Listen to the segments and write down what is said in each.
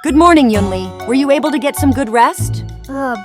Good morning, Yunli. Were you able to get some good rest?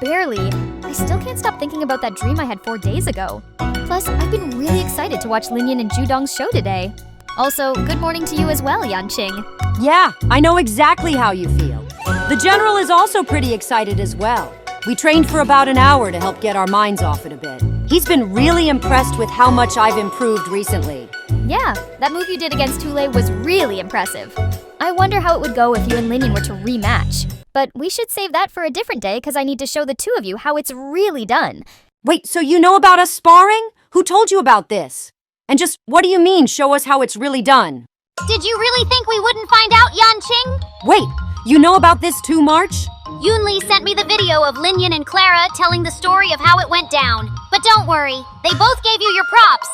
Barely. I still can't stop thinking about that dream I had 4 days ago. Plus, I've been really excited to watch Linyan and Judong's show today. Also, good morning to you as well, Yanqing. Yeah, I know exactly how you feel. The General is also pretty excited as well. We trained for about an hour to help get our minds off it a bit. He's been really impressed with how much I've improved recently. Yeah, that move you did against Tule was really impressive. I wonder how it would go if you and Linyan were to rematch. But we should save that for a different day because I need to show the two of you how it's really done. Wait, so you know about us sparring? Who told you about this? And just, what do you mean, show us how it's really done? Did you really think we wouldn't find out, Yanqing? Wait, you know about this too, March? Yunli sent me the video of Linyan and Clara telling the story of how it went down. But don't worry, they both gave you your props.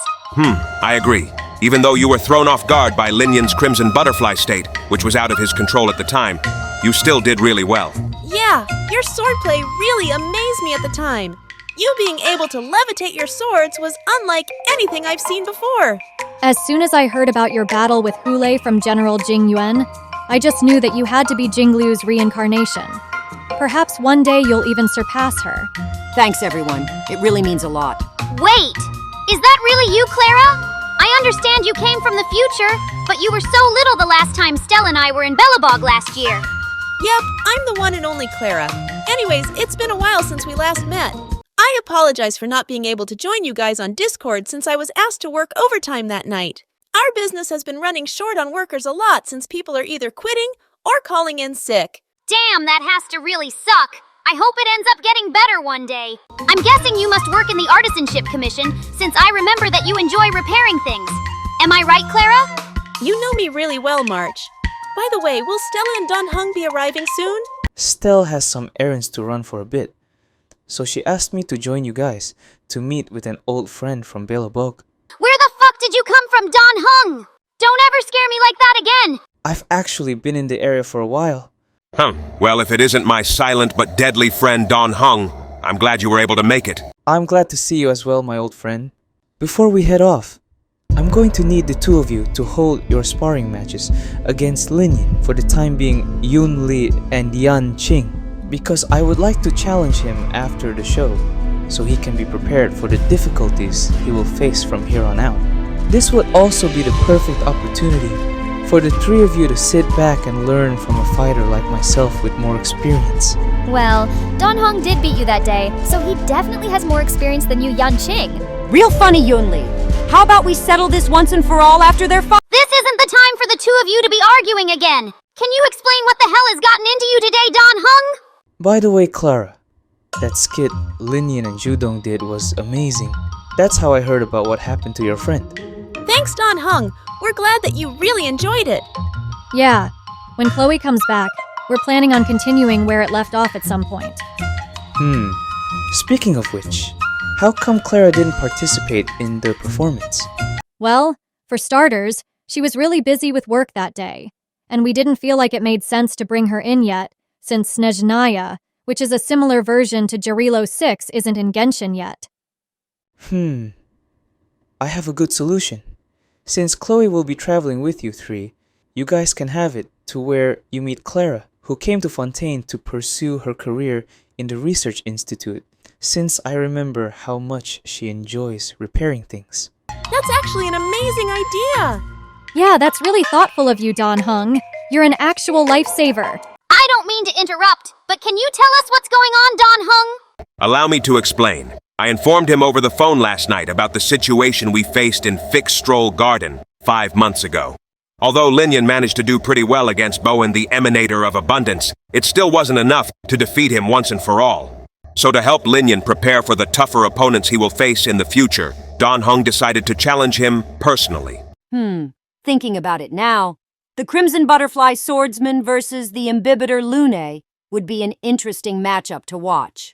I agree. Even though you were thrown off guard by Linyan's crimson butterfly state, which was out of his control at the time, you still did really well. Yeah, your swordplay really amazed me at the time. You being able to levitate your swords was unlike anything I've seen before. As soon as I heard about your battle with Huohuo from General Jingyuan, I just knew that you had to be Jingliu's reincarnation. Perhaps one day you'll even surpass her. Thanks, everyone. It really means a lot. Wait, is that really you, Clara? I understand you came from the future, but you were so little the last time Stelle and I were in Belobog last year. Yep, I'm the one and only Clara. Anyways, it's been a while since we last met. I apologize for not being able to join you guys on Discord since I was asked to work overtime that night. Our business has been running short on workers a lot since people are either quitting or calling in sick. Damn, that has to really suck. I hope it ends up getting better one day. I'm guessing you must work in the Artisanship Commission, since I remember that you enjoy repairing things. Am I right, Clara? You know me really well, March. By the way, will Stella and Don Hung be arriving soon? Stelle has some errands to run for a bit, so she asked me to join you guys to meet with an old friend from Belobog. Where the fuck did you come from, Don Hung? Don't ever scare me like that again! I've actually been in the area for a while. Well, if it isn't my silent but deadly friend Don Hung, I'm glad you were able to make it. I'm glad to see you as well, my old friend. Before we head off, I'm going to need the two of you to hold your sparring matches against Linyan for the time being, Yunli and Yanqing, because I would like to challenge him after the show, so he can be prepared for the difficulties he will face from here on out. This would also be the perfect opportunity for the three of you to sit back and learn from a fighter like myself with more experience. Well, Don Hong did beat you that day, so he definitely has more experience than you, Yanqing. Real funny, Yunli. How about we settle this once and for all after their fight? This isn't the time for the two of you to be arguing again. Can you explain what the hell has gotten into you today, Don Hung? By the way, Clara, that skit Linyan and Judong did was amazing. That's how I heard about what happened to your friend. Thanks, Don Hung. We're glad that you really enjoyed it. Yeah, when Chloe comes back, we're planning on continuing where it left off at some point. Speaking of which, how come Clara didn't participate in the performance? Well, for starters, she was really busy with work that day, and we didn't feel like it made sense to bring her in yet, since Snezhnaya, which is a similar version to Jarilo 6, isn't in Genshin yet. I have a good solution. Since Chloe will be traveling with you three, you guys can have it to where you meet Clara, who came to Fontaine to pursue her career in the Research Institute, since I remember how much she enjoys repairing things. That's actually an amazing idea. Yeah, that's really thoughtful of you, Don Hung. You're an actual lifesaver. I don't mean to interrupt, but can you tell us what's going on, Don Hung? Allow me to explain. I informed him over the phone last night about the situation we faced in Fixed Stroll Garden 5 months ago. Although Linyan managed to do pretty well against Bowen, the Emanator of Abundance, it still wasn't enough to defeat him once and for all. So to help Linyan prepare for the tougher opponents he will face in the future, Don Hung decided to challenge him personally. Thinking about it now, the Crimson Butterfly Swordsman versus the Imbibitor Lune would be an interesting matchup to watch.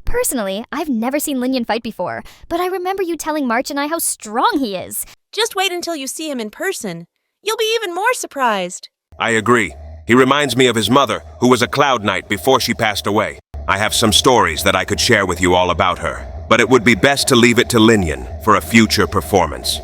Personally, I've never seen Linyan fight before, but I remember you telling March and I how strong he is. Just wait until you see him in person. You'll be even more surprised. I agree. He reminds me of his mother, who was a Cloud Knight before she passed away. I have some stories that I could share with you all about her. but it would be best to leave it to Linyan for a future performance.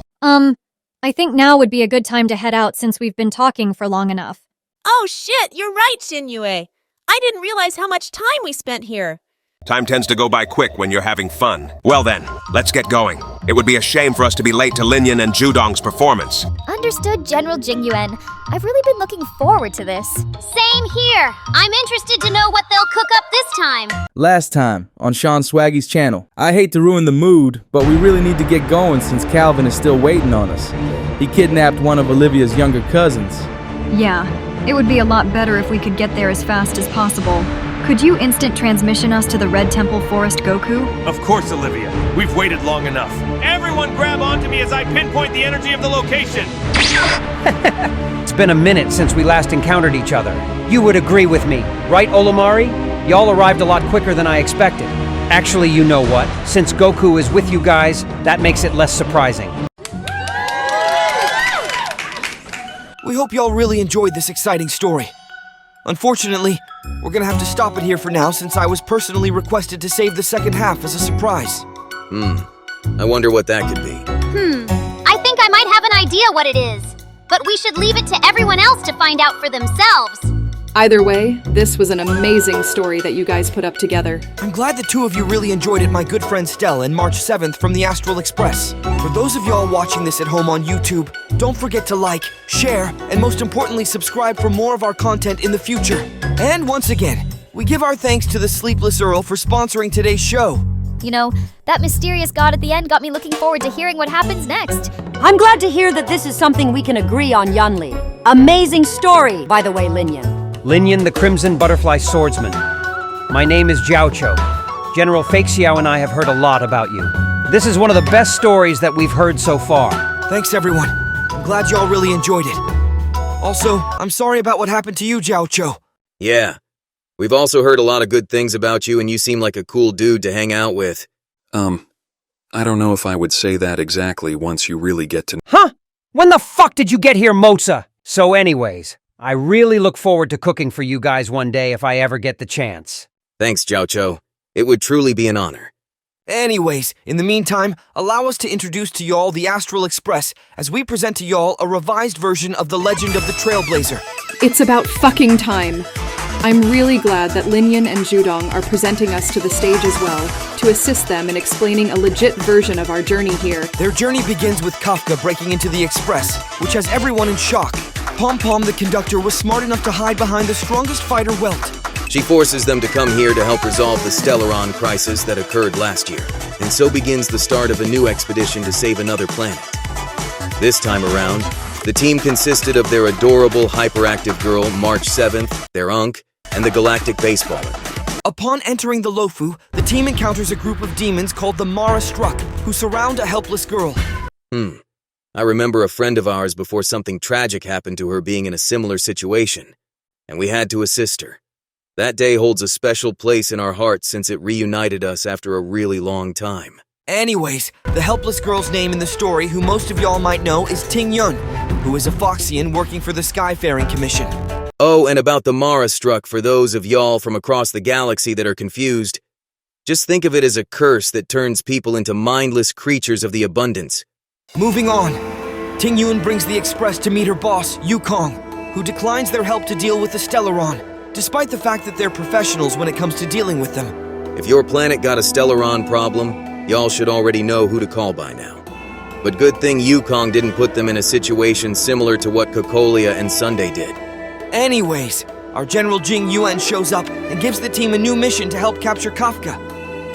I think now would be a good time to head out since we've been talking for long enough. Oh shit, you're right, Jingyue. I didn't realize how much time we spent here. Time tends to go by quick when you're having fun. Well then, let's get going. It would be a shame for us to be late to Linyan and Judong's performance. Understood, General Jingyuan. I've really been looking forward to this. Same here. I'm interested to know what they'll cook up this time. Last time, on Sean Swaggy's channel. I hate to ruin the mood, but we really need to get going since Calvin is still waiting on us. He kidnapped one of Olivia's younger cousins. Yeah, it would be a lot better if we could get there as fast as possible. Could you instant transmission us to the Red Temple Forest, Goku? Of course, Olivia. We've waited long enough. Everyone grab onto me as I pinpoint the energy of the location. It's been a minute since we last encountered each other. You would agree with me, right, Olomari? Y'all arrived a lot quicker than I expected. Actually, you know what? Since Goku is with you guys, that makes it less surprising. We hope y'all really enjoyed this exciting story. Unfortunately, we're gonna have to stop it here for now since I was personally requested to save the second half as a surprise. I wonder what that could be. I think I might have an idea what it is. But we should leave it to everyone else to find out for themselves. Either way, this was an amazing story that you guys put up together. I'm glad the two of you really enjoyed it, my good friend Stelle, and March 7th from the Astral Express. For those of y'all watching this at home on YouTube, don't forget to like, share, and most importantly, subscribe for more of our content in the future. And once again, we give our thanks to the Sleepless Earl for sponsoring today's show. You know, that mysterious god at the end got me looking forward to hearing what happens next. I'm glad to hear that this is something we can agree on, Yunli. Amazing story, by the way, Linyan. Linyan the Crimson Butterfly Swordsman. My name is Jiaoqiu. General Feixiao and I have heard a lot about you. This is one of the best stories that we've heard so far. Thanks, everyone. I'm glad y'all really enjoyed it. Also, I'm sorry about what happened to you, Jiaoqiu. Yeah. We've also heard a lot of good things about you, and you seem like a cool dude to hang out with. I don't know if I would say that exactly once you really get to... Huh? When the fuck did you get here, Moza? So anyways, I really look forward to cooking for you guys one day if I ever get the chance. Thanks, Jiaoqiu. It would truly be an honor. Anyways, in the meantime, allow us to introduce to y'all the Astral Express as we present to y'all a revised version of the Legend of the Trailblazer. It's about fucking time. I'm really glad that Linyan and Judong are presenting us to the stage as well, to assist them in explaining a legit version of our journey here. Their journey begins with Kafka breaking into the Express, which has everyone in shock. Pom Pom, the conductor, was smart enough to hide behind the strongest fighter, Welt. She forces them to come here to help resolve the Stellaron crisis that occurred last year, and so begins the start of a new expedition to save another planet. This time around, the team consisted of their adorable, hyperactive girl, March 7th, their Unk, and the galactic baseballer. Upon entering the Lofu, the team encounters a group of demons called the Mara Struck, who surround a helpless girl. I remember a friend of ours before something tragic happened to her being in a similar situation, and we had to assist her. That day holds a special place in our hearts since it reunited us after a really long time. Anyways, the helpless girl's name in the story, who most of y'all might know, is Tingyun, who is a Foxian working for the Skyfaring Commission. Oh, and about the Mara Struck, for those of y'all from across the galaxy that are confused, just think of it as a curse that turns people into mindless creatures of the abundance. Moving on, Tingyun brings the Express to meet her boss, Yukong, who declines their help to deal with the Stellaron, despite the fact that they're professionals when it comes to dealing with them. If your planet got a Stellaron problem, y'all should already know who to call by now. But good thing Yukong didn't put them in a situation similar to what Kokolia and Sunday did. Anyways, our General Jingyuan shows up and gives the team a new mission to help capture Kafka.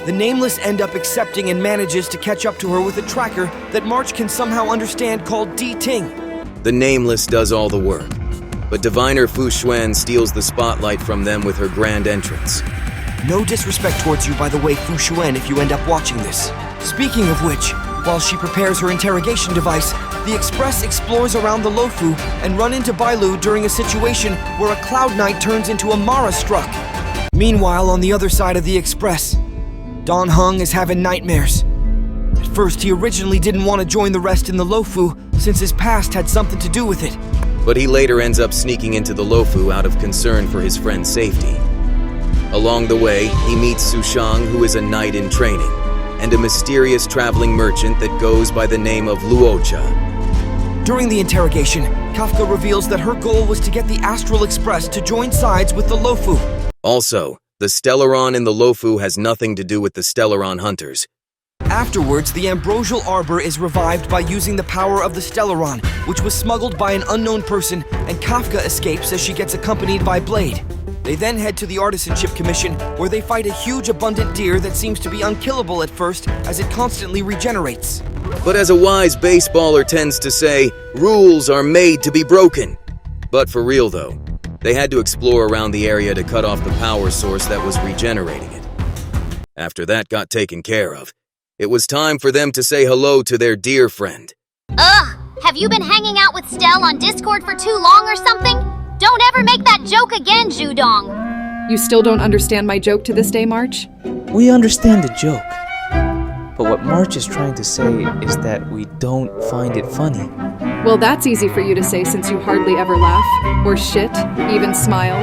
The Nameless end up accepting and manages to catch up to her with a tracker that March can somehow understand called D-Ting. The Nameless does all the work, but diviner Fu Xuan steals the spotlight from them with her grand entrance. No disrespect towards you, by the way, Fu Xuan, if you end up watching this. Speaking of which, while she prepares her interrogation device, the Express explores around the Lofu and run into Bailu during a situation where a Cloud Knight turns into a Mara Struck. Meanwhile, on the other side of the Express, Don Hung is having nightmares. At first, he originally didn't want to join the rest in the Lofu since his past had something to do with it. But he later ends up sneaking into the Lofu out of concern for his friend's safety. Along the way, he meets Su Shang, who is a knight in training. and a mysterious traveling merchant that goes by the name of Luocha. During the interrogation, Kafka reveals that her goal was to get the Astral Express to join sides with the Lofu. Also, the Stellaron in the Lofu has nothing to do with the Stellaron hunters. Afterwards, the Ambrosial Arbor is revived by using the power of the Stellaron, which was smuggled by an unknown person, and Kafka escapes as she gets accompanied by Blade. They then head to the Artisanship Commission, where they fight a huge abundant deer that seems to be unkillable at first, as it constantly regenerates. But as a wise baseballer tends to say, rules are made to be broken. But for real though, they had to explore around the area to cut off the power source that was regenerating it. After that got taken care of, it was time for them to say hello to their dear friend. Ugh! Have you been hanging out with Stelle on Discord for too long or something? Don't ever make that joke again, Zhudong! You still don't understand my joke to this day, March? We understand the joke. But what March is trying to say is that we don't find it funny. Well, that's easy for you to say since you hardly ever laugh, or shit, even smile.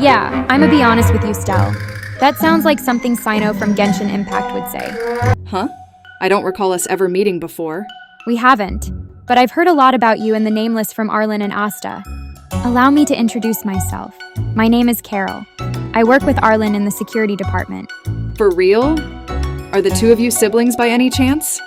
Yeah, I'ma be honest with you, Stelle. That sounds like something Sino from Genshin Impact would say. Huh? I don't recall us ever meeting before. We haven't, but I've heard a lot about you and the Nameless from Arlen and Asta. Allow me to introduce myself. My name is Carol. I work with Arlen in the security department. For real? Are the two of you siblings by any chance?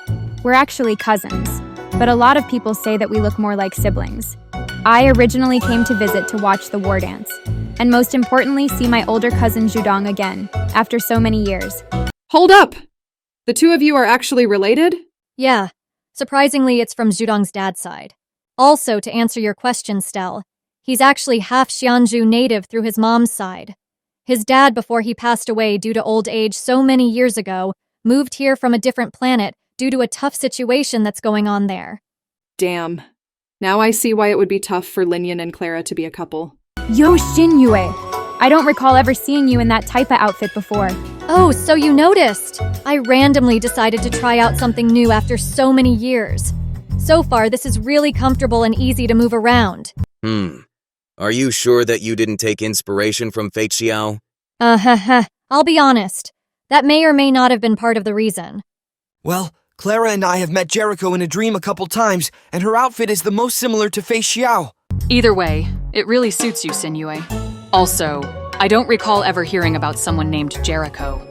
We're actually cousins, but a lot of people say that we look more like siblings. I originally came to visit to watch the war dance, and most importantly, see my older cousin Zhudong again, after so many years. Hold up! The two of you are actually related? Yeah. Surprisingly, it's from Zhudong's dad's side. Also, to answer your question, Stelle, he's actually half Xianzhu native through his mom's side. His dad, before he passed away due to old age so many years ago, moved here from a different planet due to a tough situation that's going on there. Damn. Now I see why it would be tough for Linyan and Clara to be a couple. Yo, Xinyue! I don't recall ever seeing you in that Taipa outfit before. Oh, so you noticed! I randomly decided to try out something new after so many years. So far, this is really comfortable and easy to move around. Are you sure that you didn't take inspiration from Fei Xiao? I'll be honest. That may or may not have been part of the reason. Well, Clara and I have met Jericho in a dream a couple times, and her outfit is the most similar to Fei Xiao. Either way, it really suits you, Sinyue. Also, I don't recall ever hearing about someone named Jericho.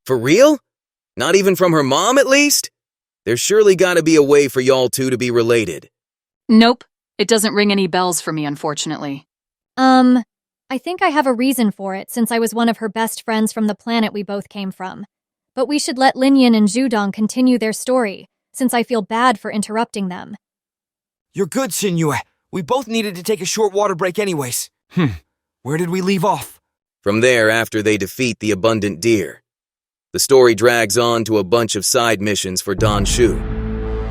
For real? Not even from her mom, at least? There's surely gotta be a way for y'all two to be related. Nope. It doesn't ring any bells for me, unfortunately. I think I have a reason for it, since I was one of her best friends from the planet we both came from. But we should let Linyan and Zhudong continue their story, since I feel bad for interrupting them. You're good, Sinyue. We both needed to take a short water break anyways. Where did we leave off? From there, after they defeat the abundant deer. The story drags on to a bunch of side missions for Don Shu,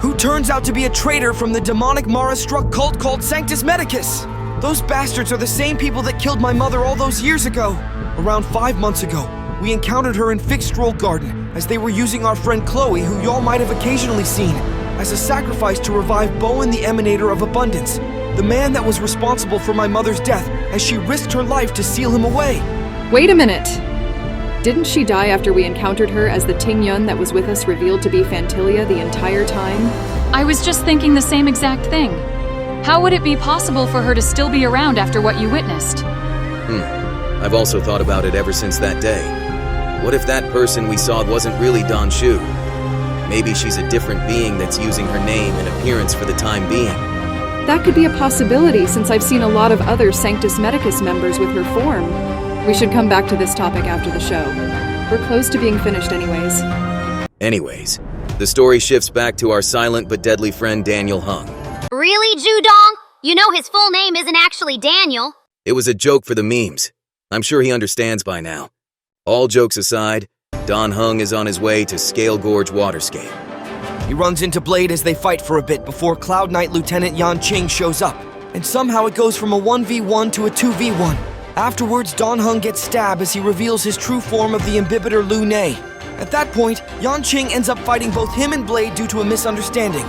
who turns out to be a traitor from the demonic Mara-struck cult called Sanctus Medicus. Those bastards are the same people that killed my mother all those years ago. Around 5 months ago, we encountered her in Fixed Stroll Garden as they were using our friend Chloe, who y'all might have occasionally seen, as a sacrifice to revive Bowen the Emanator of Abundance, the man that was responsible for my mother's death, as she risked her life to seal him away. Wait a minute! Didn't she die after we encountered her as the Tingyun that was with us revealed to be Phantilia the entire time? I was just thinking the same exact thing. How would it be possible for her to still be around after what you witnessed? I've also thought about it ever since that day. What if that person we saw wasn't really Don Shu? Maybe she's a different being that's using her name and appearance for the time being. That could be a possibility, since I've seen a lot of other Sanctus Medicus members with her form. We should come back to this topic after the show. We're close to being finished anyways. The story shifts back to our silent but deadly friend Daniel Hung. Really, Zhudong? You know his full name isn't actually Daniel. It was a joke for the memes. I'm sure he understands by now. All jokes aside, Don Hung is on his way to Scale Gorge Waterscape. He runs into Blade as they fight for a bit before Cloud Knight Lieutenant Yanqing shows up, and somehow it goes from a 1v1 to a 2v1. Afterwards, Don Hung gets stabbed as he reveals his true form of the Imbibitor Lu Ne. At that point, Yanqing ends up fighting both him and Blade due to a misunderstanding.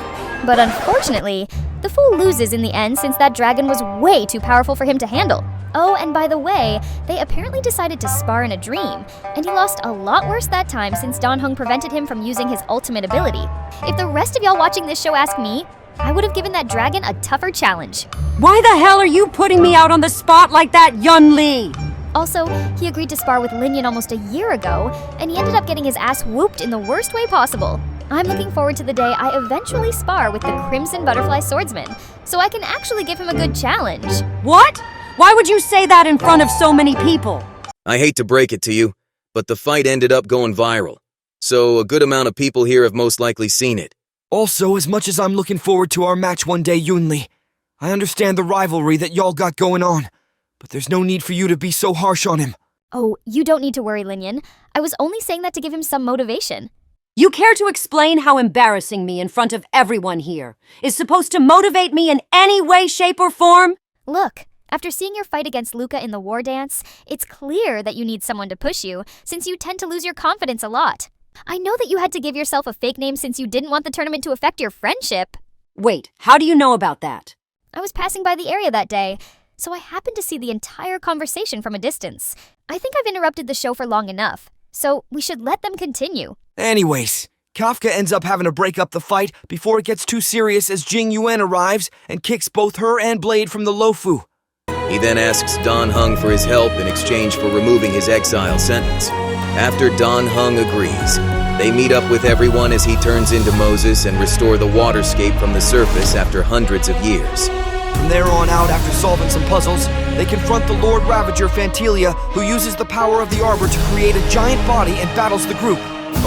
But unfortunately, the fool loses in the end since that dragon was way too powerful for him to handle. Oh, and by the way, they apparently decided to spar in a dream, and he lost a lot worse that time since Dan Heng prevented him from using his ultimate ability. If the rest of y'all watching this show ask me, I would have given that dragon a tougher challenge. Why the hell are you putting me out on the spot like that, Yunli? Also, he agreed to spar with Linyan almost a year ago, and he ended up getting his ass whooped in the worst way possible. I'm looking forward to the day I eventually spar with the Crimson Butterfly Swordsman, so I can actually give him a good challenge. What? Why would you say that in front of so many people? I hate to break it to you, but the fight ended up going viral. So a good amount of people here have most likely seen it. Also, as much as I'm looking forward to our match one day, Yunli, I understand the rivalry that y'all got going on, but there's no need for you to be so harsh on him. Oh, you don't need to worry, Linyan. I was only saying that to give him some motivation. You care to explain how embarrassing me in front of everyone here is supposed to motivate me in any way, shape, or form? Look, after seeing your fight against Luca in the war dance, it's clear that you need someone to push you, since you tend to lose your confidence a lot. I know that you had to give yourself a fake name since you didn't want the tournament to affect your friendship. Wait, how do you know about that? I was passing by the area that day, so I happened to see the entire conversation from a distance. I think I've interrupted the show for long enough, so we should let them continue. Anyways, Kafka ends up having to break up the fight before it gets too serious as Jingyuan arrives and kicks both her and Blade from the Lofu. He then asks Dan Heng for his help in exchange for removing his exile sentence. After Dan Heng agrees, they meet up with everyone as he turns into Moses and restore the waterscape from the surface after hundreds of years. From there on out, after solving some puzzles, they confront the Lord Ravager Fantelia, who uses the power of the Arbor to create a giant body and battles the group.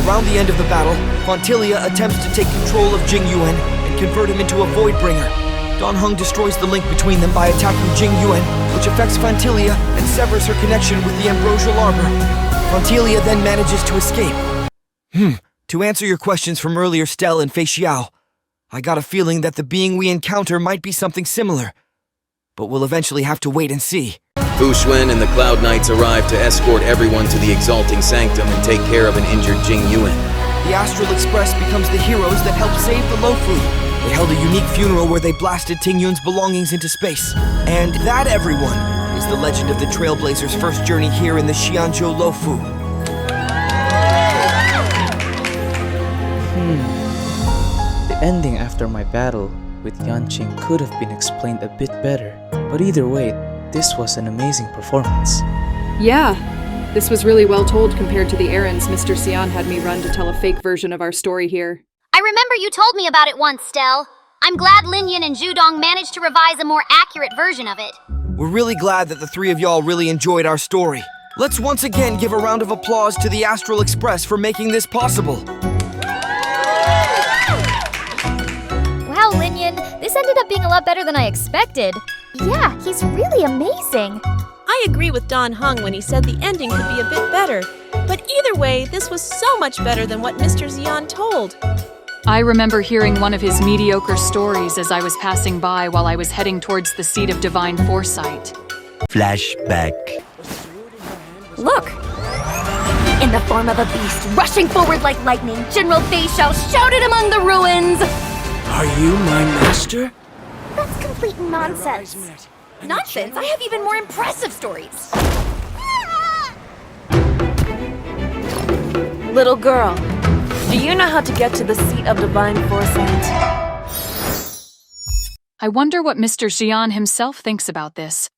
Around the end of the battle, Fantelia attempts to take control of Jingyuan and convert him into a Voidbringer. Dan Heng destroys the link between them by attacking Jingyuan, which affects Fantelia and severs her connection with the Ambrosial Arbor. Fantelia then manages to escape. To answer your questions from earlier, Stelle and Fei Xiao, I got a feeling that the being we encounter might be something similar, but we'll eventually have to wait and see. Xuan and the Cloud Knights arrive to escort everyone to the Exalting Sanctum and take care of an injured Jingyuan. The Astral Express becomes the heroes that help save the Lofu. They held a unique funeral where they blasted Tingyun's belongings into space. And that, everyone, is the legend of the Trailblazer's first journey here in the Xianzhou Lofu. The ending after my battle with Yanqing could have been explained a bit better, but either way, this was an amazing performance. Yeah, this was really well told compared to the errands Mr. Xian had me run to tell a fake version of our story here. I remember you told me about it once, Stelle. I'm glad Linyan and Zhudong managed to revise a more accurate version of it. We're really glad that the three of y'all really enjoyed our story. Let's once again give a round of applause to the Astral Express for making this possible. Wow, Linyan, this ended up being a lot better than I expected. Yeah, he's really amazing. I agree with Dan Heng when he said the ending could be a bit better. But either way, this was so much better than what Mr. Xian told. I remember hearing one of his mediocre stories as I was passing by while I was heading towards the seat of divine foresight. Flashback. Look! In the form of a beast, rushing forward like lightning, General Fei Xiao shouted among the ruins! Are you my master? That's complete nonsense. Nonsense? I have even more impressive stories. Little girl, do you know how to get to the seat of divine foresight? I wonder what Mr. Xian himself thinks about this.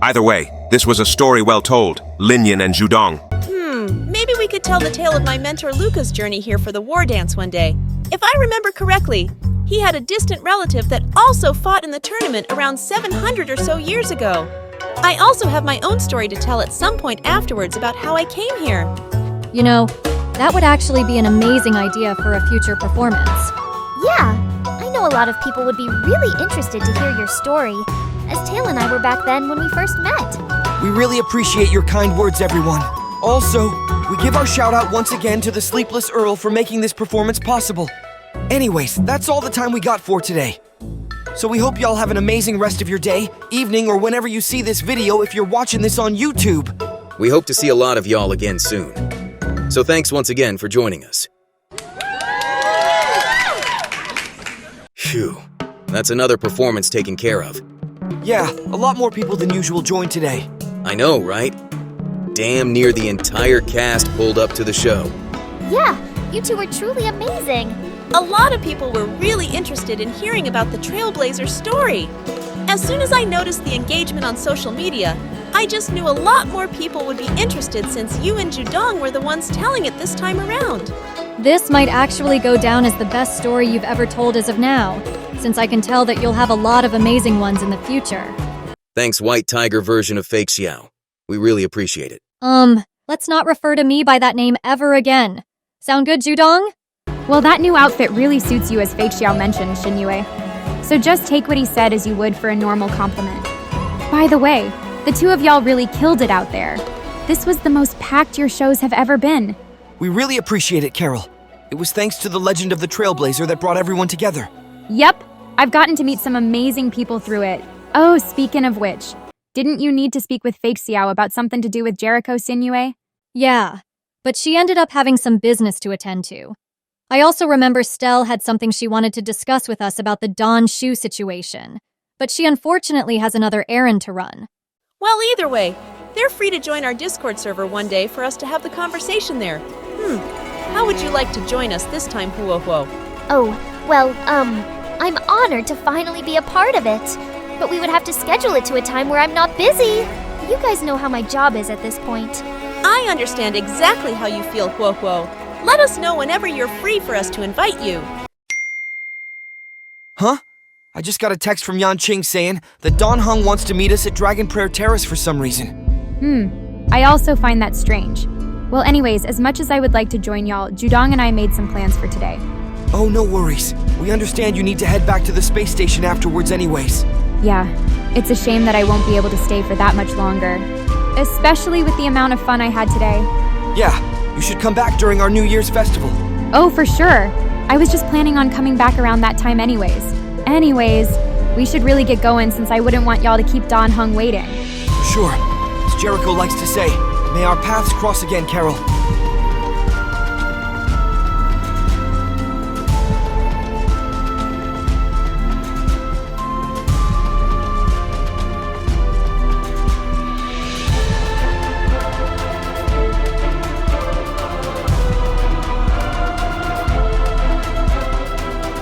Either way, this was a story well told. Linyan and Zhudong. Maybe we could tell the tale of my mentor Luca's journey here for the war dance one day. If I remember correctly, he had a distant relative that also fought in the tournament around 700 or so years ago. I also have my own story to tell at some point afterwards about how I came here. You know, that would actually be an amazing idea for a future performance. Yeah, I know a lot of people would be really interested to hear your story, as Tail and I were back then when we first met. We really appreciate your kind words, everyone. Also, we give our shout out once again to the Sleepless Earl for making this performance possible. Anyways, that's all the time we got for today. So we hope y'all have an amazing rest of your day, evening, or whenever you see this video if you're watching this on YouTube. We hope to see a lot of y'all again soon. So thanks once again for joining us. Phew, that's another performance taken care of. Yeah, a lot more people than usual joined today. I know, right? Damn near the entire cast pulled up to the show. Yeah, you two were truly amazing. A lot of people were really interested in hearing about the Trailblazer story. As soon as I noticed the engagement on social media, I just knew a lot more people would be interested since you and Judong were the ones telling it this time around. This might actually go down as the best story you've ever told as of now, since I can tell that you'll have a lot of amazing ones in the future. Thanks, White Tiger version of Fake Xiao. We really appreciate it. Let's not refer to me by that name ever again. Sound good, Judong? Well, that new outfit really suits you as Fake Xiao mentioned, Xinyue. So just take what he said as you would for a normal compliment. By the way, the two of y'all really killed it out there. This was the most packed your shows have ever been. We really appreciate it, Carol. It was thanks to the legend of the Trailblazer that brought everyone together. Yep, I've gotten to meet some amazing people through it. Oh, speaking of which, didn't you need to speak with Fake Xiao about something to do with Jericho, Xinyue? Yeah, but she ended up having some business to attend to. I also remember Stelle had something she wanted to discuss with us about the Don Shu situation, but she unfortunately has another errand to run. Well, either way, they're free to join our Discord server one day for us to have the conversation there. How would you like to join us this time, Huohuo? Oh, well, I'm honored to finally be a part of it. But we would have to schedule it to a time where I'm not busy. You guys know how my job is at this point. I understand exactly how you feel, Huohuo. Let us know whenever you're free for us to invite you. Huh? I just got a text from Yanqing saying that Don Hung wants to meet us at Dragon Prayer Terrace for some reason. I also find that strange. Well, anyways, as much as I would like to join y'all, Judong and I made some plans for today. Oh, no worries. We understand you need to head back to the space station afterwards anyways. Yeah, it's a shame that I won't be able to stay for that much longer. Especially with the amount of fun I had today. Yeah, you should come back during our New Year's festival. Oh, for sure. I was just planning on coming back around that time anyways. We should really get going since I wouldn't want y'all to keep Don Hung waiting. Sure. As Jericho likes to say, may our paths cross again, Carol.